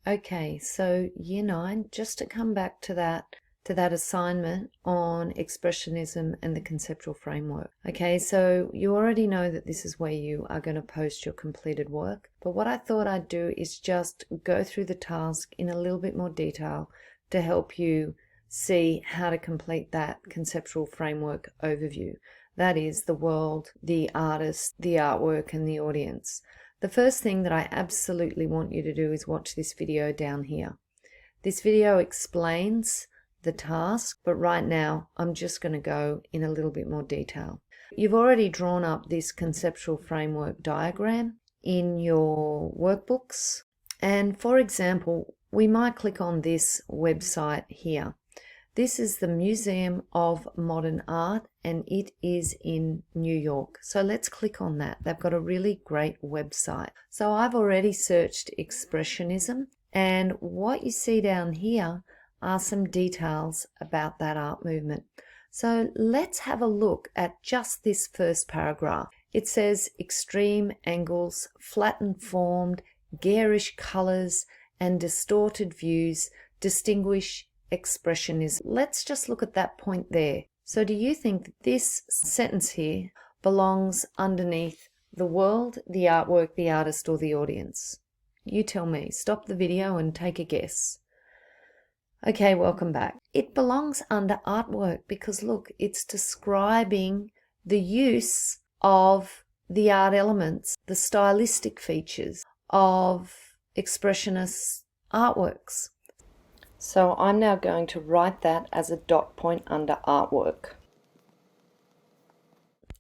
Okay, so Year 9, just to come back to that assignment on Expressionism and the Conceptual Framework. Okay, so you already know that this is where you are going to post your completed work, but what I thought I'd do is just go through the task in a little bit more detail to help you see how to complete that Conceptual Framework overview. That is the world, the artist, the artwork, and the audience. The first thing that I absolutely want you to do is watch this video down here. This video explains the task, but right now I'm just going to go in a little bit more detail. You've already drawn up this conceptual framework diagram in your workbooks, and for example, we might click on this website here. This is the Museum of Modern Art, and it is in New York. So let's click on that. They've got a really great website. So I've already searched Expressionism, and what you see down here are some details about that art movement. So let's have a look at just this first paragraph. It says extreme angles, flattened formed, garish colors, and distorted views distinguish Expressionism. Let's just look at that point there. So do you think this sentence here belongs underneath the world, the artwork, the artist, or the audience? You tell me. Stop the video and take a guess. Okay, welcome back. It belongs under artwork because look, it's describing the use of the art elements, the stylistic features of expressionist artworks. So I'm now going to write that as a dot point under artwork.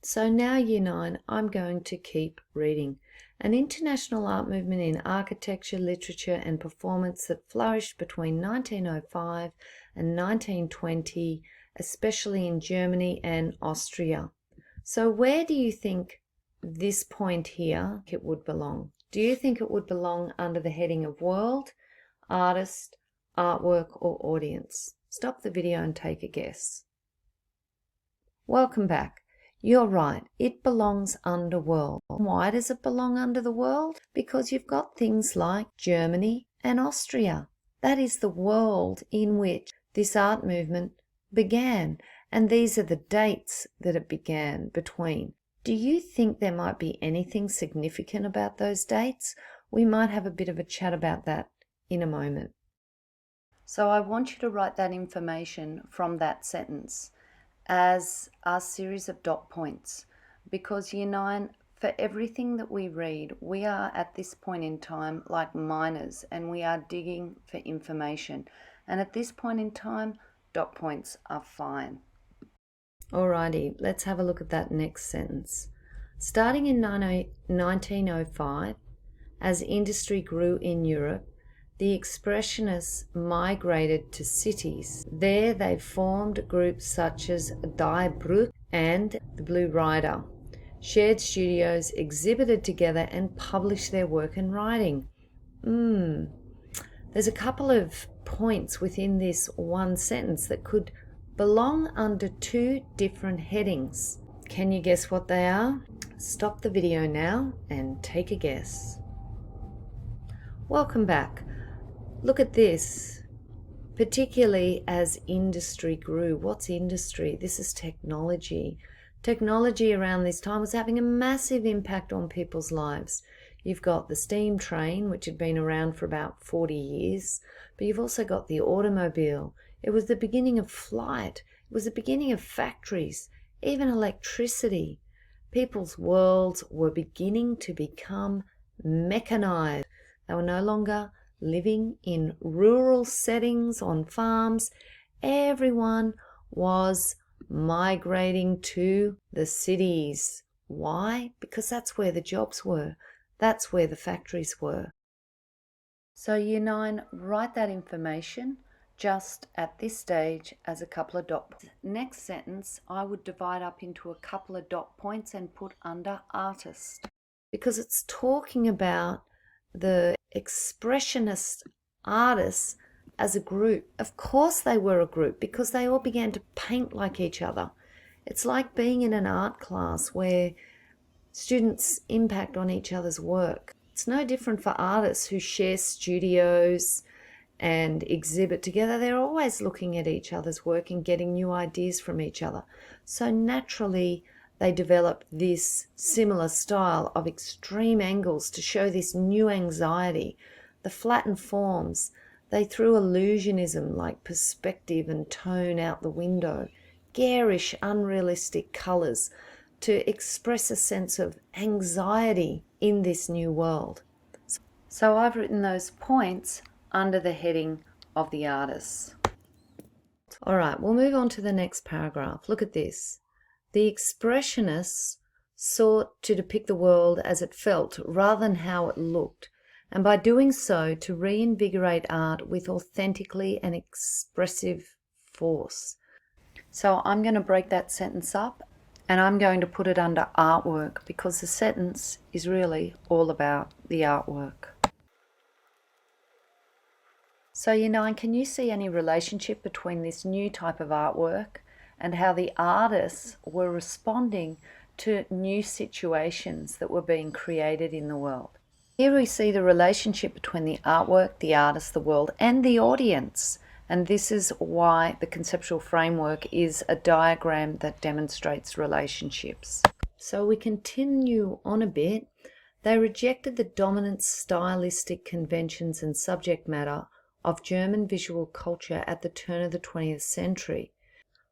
So now Year 9, I'm going to keep reading. An international art movement in architecture, literature and performance that flourished between 1905 and 1920, especially in Germany and Austria. So where do you think this point here it would belong? Do you think it would belong under the heading of world, artist, artwork, or audience? Stop the video and take a guess. Welcome back. You're right, it belongs under world. Why does it belong under the world? Because you've got things like Germany and Austria. That is the world in which this art movement began, and these are the dates that it began between. Do you think there might be anything significant about those dates? We might have a bit of a chat about that in a moment. So I want you to write that information from that sentence as a series of dot points, because Year 9, for everything that we read, we are at this point in time like miners and we are digging for information. And at this point in time, dot points are fine. Alrighty, let's have a look at that next sentence. Starting in 1905, as industry grew in Europe, the Expressionists migrated to cities. There they formed groups such as Die Brücke and the Blue Rider, shared studios, exhibited together and published their work and writing. There's a couple of points within this one sentence that could belong under two different headings. Can you guess what they are? Stop the video now and take a guess. Welcome back. Look at this, particularly as industry grew. What's industry? This is technology. Technology around this time was having a massive impact on people's lives. You've got the steam train, which had been around for about 40 years, but you've also got the automobile. It was the beginning of flight. It was the beginning of factories, even electricity. People's worlds were beginning to become mechanized. They were no longer living in rural settings on farms. Everyone was migrating to the cities. Why? Because that's where the jobs were. That's where the factories were. So Year 9, write that information just at this stage as a couple of dot points. Next sentence I would divide up into a couple of dot points and put under artist, because it's talking about the expressionist artists as a group. Of course they were a group because they all began to paint like each other. It's like being in an art class where students impact on each other's work. It's no different for artists who share studios and exhibit together. They're always looking at each other's work and getting new ideas from each other. So naturally, they develop this similar style of extreme angles to show this new anxiety. The flattened forms, they threw illusionism like perspective and tone out the window, garish, unrealistic colours to express a sense of anxiety in this new world. So I've written those points under the heading of the artists. All right, we'll move on to the next paragraph. Look at this. The Expressionists sought to depict the world as it felt rather than how it looked, and by doing so to reinvigorate art with authentically and expressive force. So I'm going to break that sentence up and I'm going to put it under artwork because the sentence is really all about the artwork. So, can you see any relationship between this new type of artwork and how the artists were responding to new situations that were being created in the world? Here we see the relationship between the artwork, the artist, the world, and the audience. And this is why the conceptual framework is a diagram that demonstrates relationships. So we continue on a bit. They rejected the dominant stylistic conventions and subject matter of German visual culture at the turn of the 20th century.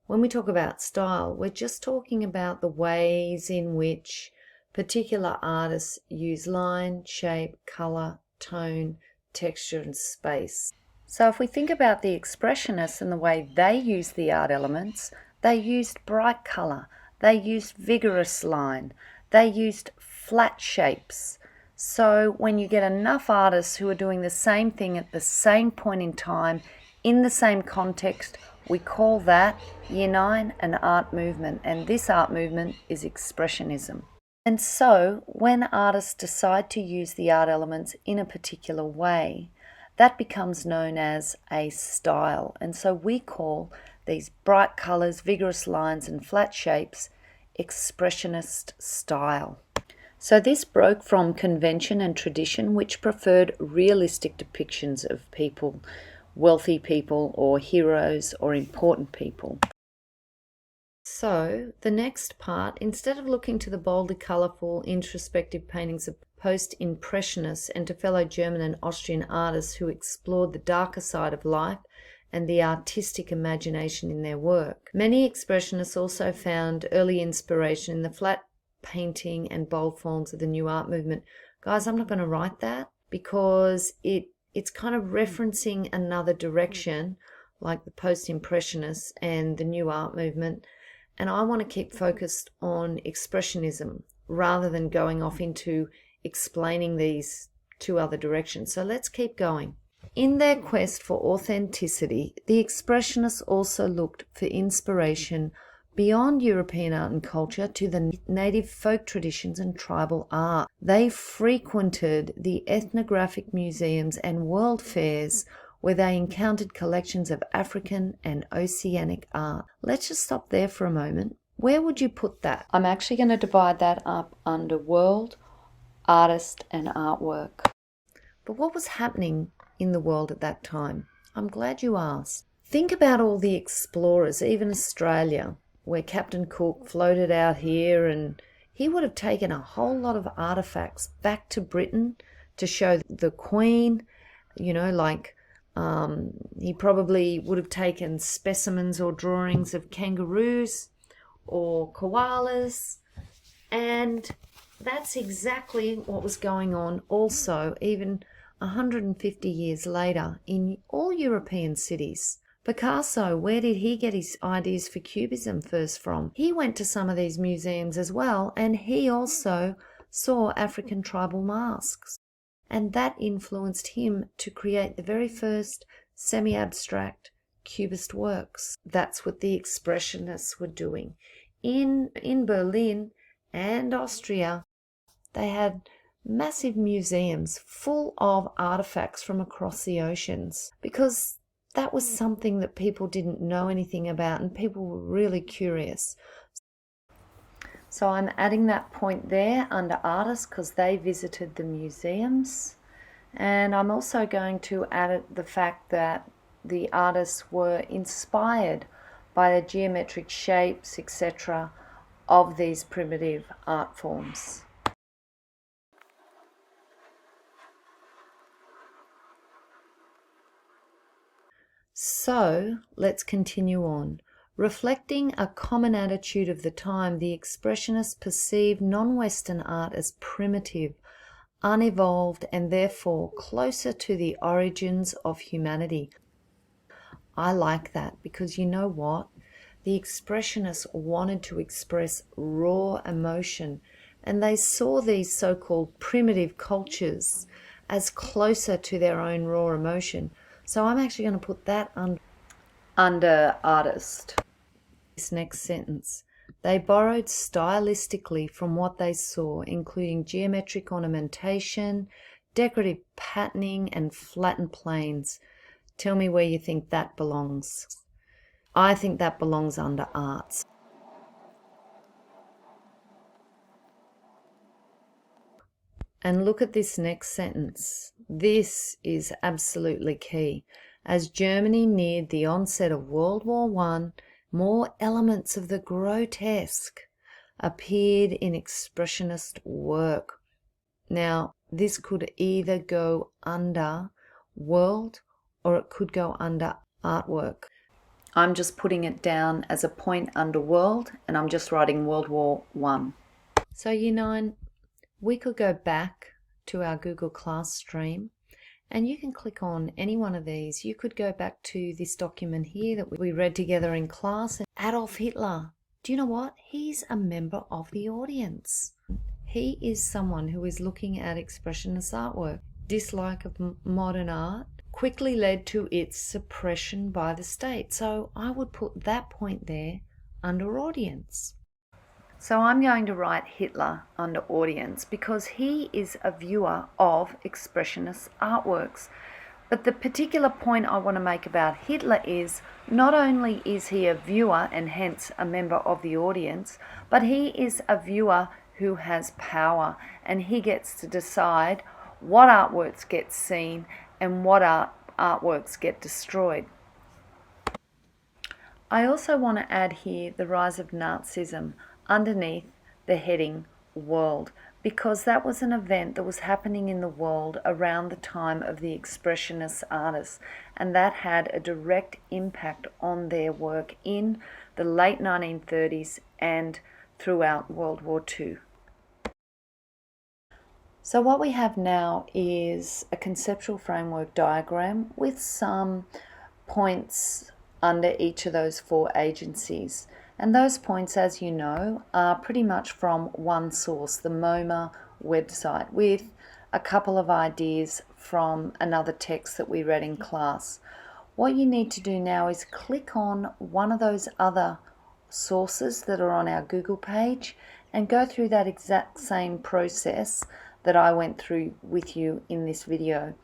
When we talk about style, we're just talking about the ways in which particular artists use line, shape, colour, tone, texture and space. So if we think about the Expressionists and the way they used the art elements, they used bright colour, they used vigorous line, they used flat shapes. So when you get enough artists who are doing the same thing at the same point in time, in the same context, we call that, Year 9, an art movement. And this art movement is Expressionism. And so when artists decide to use the art elements in a particular way, that becomes known as a style. And so we call these bright colours, vigorous lines and flat shapes Expressionist style. So this broke from convention and tradition, which preferred realistic depictions of people, wealthy people or heroes or important people. So the next part, instead of looking to the boldly colourful, introspective paintings of post-impressionists and to fellow German and Austrian artists who explored the darker side of life and the artistic imagination in their work, many expressionists also found early inspiration in the flat painting and bold forms of the new art movement. Guys, I'm not going to write that because it's kind of referencing another direction like the post-impressionists and the new art movement, and I want to keep focused on expressionism rather than going off into explaining these two other directions. So let's keep going. In their quest for authenticity, the expressionists also looked for inspiration beyond European art and culture to the native folk traditions and tribal art. They frequented the ethnographic museums and world fairs where they encountered collections of African and Oceanic art. Let's just stop there for a moment. Where would you put that? I'm actually going to divide that up under world, artist, and artwork. But what was happening in the world at that time? I'm glad you asked. Think about all the explorers, even Australia, where Captain Cook floated out here, and he would have taken a whole lot of artifacts back to Britain to show the Queen, he probably would have taken specimens or drawings of kangaroos or koalas, and that's exactly what was going on also even 150 years later in all European cities. Picasso, where did he get his ideas for Cubism first from? He went to some of these museums as well, and he also saw African tribal masks. And that influenced him to create the very first semi-abstract Cubist works. That's what the Expressionists were doing. In Berlin and Austria, they had massive museums full of artifacts from across the oceans because that was something that people didn't know anything about and people were really curious. So I'm adding that point there under artists because they visited the museums. And I'm also going to add the fact that the artists were inspired by the geometric shapes, etc., of these primitive art forms. So let's continue on. Reflecting a common attitude of the time, the Expressionists perceived non-Western art as primitive, unevolved, and therefore closer to the origins of humanity. I like that because you know what? The Expressionists wanted to express raw emotion, and they saw these so-called primitive cultures as closer to their own raw emotion. So I'm actually going to put that under artist. This next sentence. They borrowed stylistically from what they saw, including geometric ornamentation, decorative patterning, and flattened planes. Tell me where you think that belongs. I think that belongs under arts. And look at this next sentence. This is absolutely key. As Germany neared the onset of World War I, more elements of the grotesque appeared in Expressionist work. Now, this could either go under world or it could go under artwork. I'm just putting it down as a point under world, and I'm just writing World War I. So Year 9, we could go back to our Google Class stream, and you can click on any one of these. You could go back to this document here that we read together in class. Adolf Hitler. Do you know what? He's a member of the audience. He is someone who is looking at Expressionist artwork. Dislike of modern art quickly led to its suppression by the state. So I would put that point there under audience. So I'm going to write Hitler under audience because he is a viewer of Expressionist artworks. But the particular point I want to make about Hitler is not only is he a viewer and hence a member of the audience, but he is a viewer who has power, and he gets to decide what artworks get seen and what artworks get destroyed. I also want to add here the rise of Nazism underneath the heading World, because that was an event that was happening in the world around the time of the Expressionist artists, and that had a direct impact on their work in the late 1930s and throughout World War II. So what we have now is a conceptual framework diagram with some points under each of those four agencies. And those points, as you know, are pretty much from one source, the MoMA website, with a couple of ideas from another text that we read in class. What you need to do now is click on one of those other sources that are on our Google page and go through that exact same process that I went through with you in this video.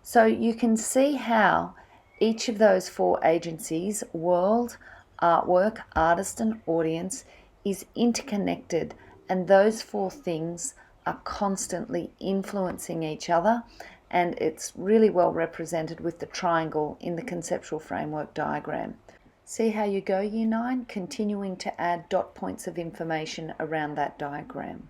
So you can see how each of those four agencies, world, artwork, artist, and audience, is interconnected, and those four things are constantly influencing each other, and it's really well represented with the triangle in the conceptual framework diagram. See how you go, Year 9, continuing to add dot points of information around that diagram.